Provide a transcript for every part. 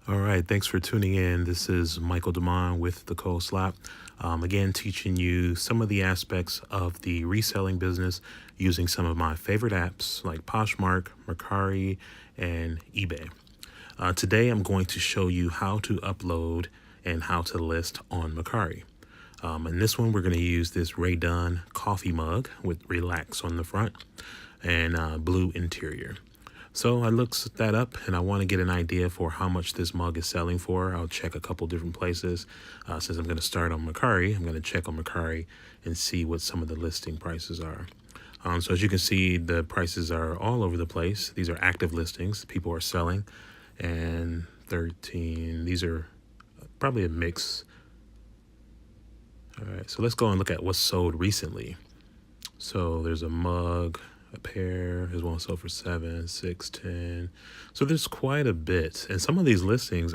All right, thanks for tuning in. This is Michael Demond with the Cold Slap. Again, teaching you some of the aspects of the reselling business using some of my favorite apps like Poshmark, Mercari, and eBay. Today, I'm going to show you how to upload and how to list on Mercari. In this one, we're going to use this Rae Dunn coffee mug with relax on the front and blue interior. So I looked that up and I want to get an idea for how much this mug is selling for. I'll check a couple different places. Since I'm going to start on Mercari, I'm going to check on Mercari and see what some of the listing prices are. So as you can see, the prices are all over the place. These are active listings. People are selling. And 13, these are probably a mix. All right, so let's go and look at what's sold recently. So there's a mug, a pair. There's one sold for 7, 6, 10. So there's quite a bit. And some of these listings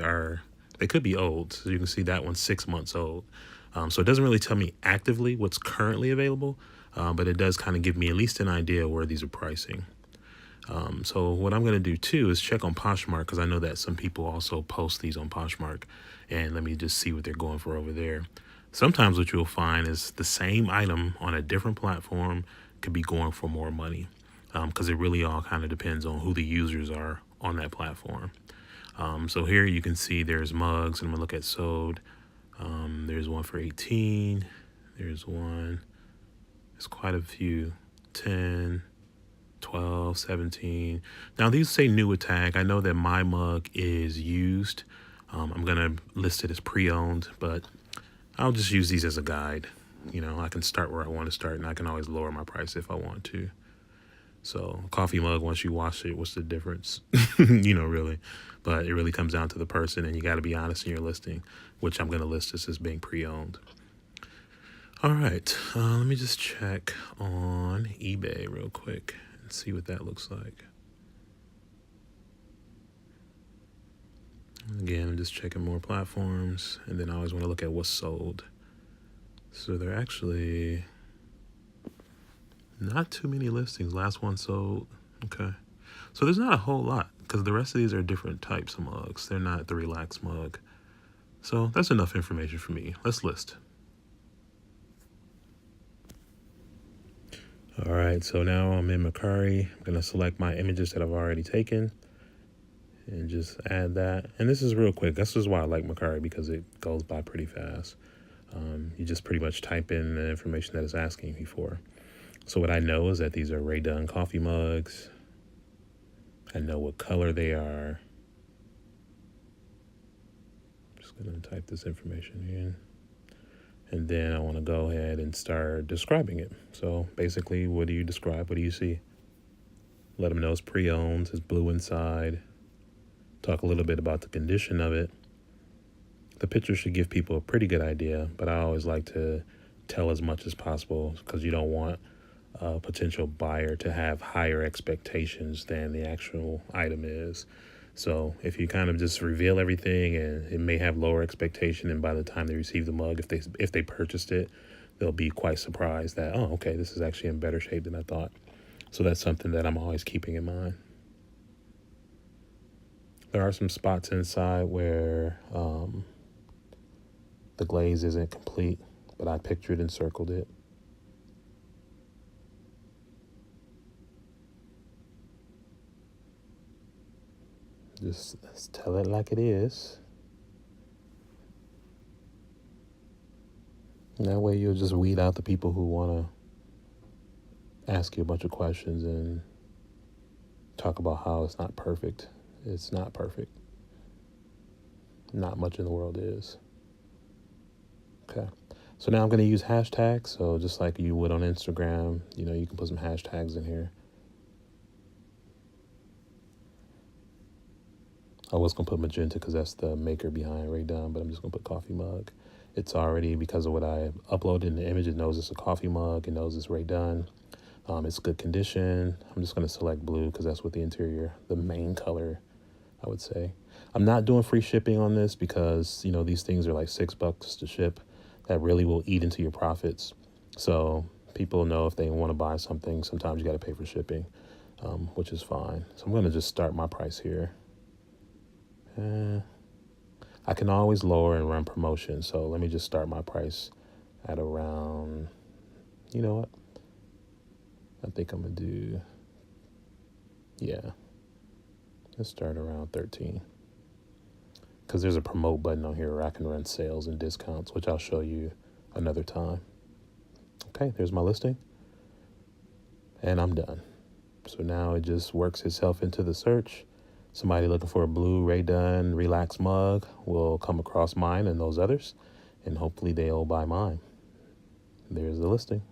they could be old. So you can see that one's 6 months old. So it doesn't really tell me actively what's currently available, but it does kind of give me at least an idea where these are pricing. So what I'm going to do too is check on Poshmark because I know that some people also post these on Poshmark, and let me just see what they're going for over there. Sometimes what you'll find is the same item on a different platform could be going for more money because it really all kind of depends on who the users are on that platform. So here you can see there's mugs, and I'm gonna look at sold. There's one for 18. There's one. There's quite a few. 10, 12, 17. Now these say new with tag. I know that my mug is used. I'm gonna list it as pre-owned, but I'll just use these as a guide. You know, I can start where I want to start, and I can always lower my price if I want to. So coffee mug, once you wash it, what's the difference? Really. But it really comes down to the person, and you got to be honest in your listing, which I'm going to list this as being pre-owned. All right, let me just check on eBay real quick and see what that looks like. Again, I'm just checking more platforms, and then I always want to look at what's sold. So they're actually not too many listings. Last one sold. Okay. So there's not a whole lot because the rest of these are different types of mugs. They're not the relaxed mug. So that's enough information for me. Let's list. All right. So now I'm in Mercari. I'm going to select my images that I've already taken and just add that. And this is real quick. This is why I like Mercari, because it goes by pretty fast. You just pretty much type in the information that it's asking me for. So what I know is that these are Rae Dunn coffee mugs. I know what color they are. I'm just going to type this information in. And then I want to go ahead and start describing it. So basically, what do you describe? What do you see? Let them know it's pre-owned, it's blue inside. Talk a little bit about the condition of it. The picture should give people a pretty good idea, but I always like to tell as much as possible because you don't want a potential buyer to have higher expectations than the actual item is. So if you kind of just reveal everything, and it may have lower expectation, and by the time they receive the mug, if they purchased it, they'll be quite surprised that, oh, okay, this is actually in better shape than I thought. So that's something that I'm always keeping in mind. There are some spots inside where the glaze isn't complete, but I pictured and circled it. Just let's tell it like it is. And that way you'll just weed out the people who want to ask you a bunch of questions and talk about how it's not perfect. It's not perfect. Not much in the world is. Okay. So now I'm going to use hashtags. So just like you would on Instagram, you can put some hashtags in here. I was going to put magenta because that's the maker behind Rae Dunn, but I'm just going to put coffee mug. It's already, because of what I uploaded in the image, it knows it's a coffee mug. It knows it's Rae Dunn. It's good condition. I'm just going to select blue because that's what the main color, I would say. I'm not doing free shipping on this because, these things are like $6 to ship. That really will eat into your profits. So people know if they want to buy something, sometimes you got to pay for shipping, which is fine. So I'm going to just start my price here. I can always lower and run promotions. So let me just start my price at around, you know what? I think I'm going to do, yeah, let's start around 13. Because there's a promote button on here where I can run sales and discounts, which I'll show you another time. Okay, there's my listing. And I'm done. So now it just works itself into the search. Somebody looking for a blue Rae Dunn Relax mug will come across mine and those others, and hopefully they'll buy mine. There's the listing.